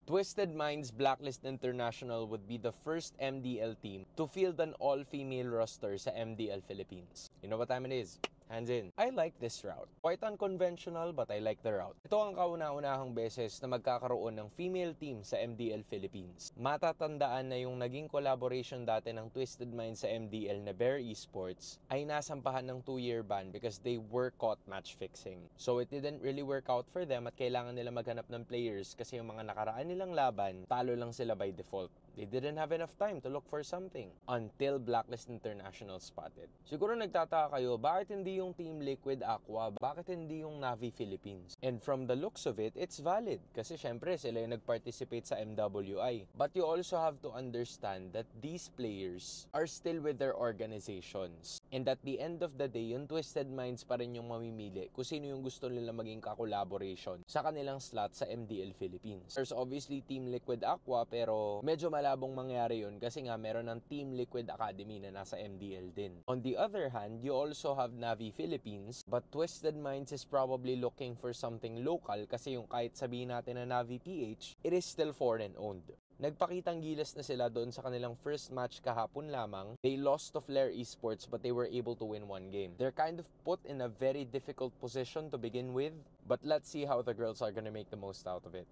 Twisted Minds Blacklist International would be the first MDL team to field an all-female roster sa MDL Philippines. You know what time it is? Hands in. I like this route. Quite unconventional, but I like the route. Ito ang kauna-unahang beses na magkakaroon ng female team sa MDL Philippines. Matatandaan na yung naging collaboration dati ng Twisted Minds sa MDL na Bear Esports ay nasampahan ng 2-year ban because they were caught match fixing. So it didn't really work out for them at kailangan nila maghanap ng players kasi yung mga nakaraan nilang laban, talo lang sila by default. They didn't have enough time to look for something until Blacklist International spotted. Siguro nagtataka kayo, bakit hindi yung Team Liquid Aqua? Bakit hindi yung Navi Philippines? And from the looks of it, it's valid. Kasi syempre sila yung nag-participate sa MWI. But you also have to understand that these players are still with their organizations. And at the end of the day, yung Twisted Minds pa rin yung mamimili kung sino yung gusto nila maging ka-collaboration sa kanilang slot sa MDL Philippines. There's obviously Team Liquid Aqua pero medyo malabong mangyari yun kasi nga meron ng Team Liquid Academy na nasa MDL din. On the other hand, you also have Navi Philippines but Twisted Minds is probably looking for something local kasi yung kahit sabihin natin na Navi PH, it is still foreign owned. Nagpakitang gilas na sila doon sa kanilang first match kahapon lamang. They lost to Flare Esports but they were able to win one game. They're kind of put in a very difficult position to begin with, but let's see how the girls are gonna make the most out of it.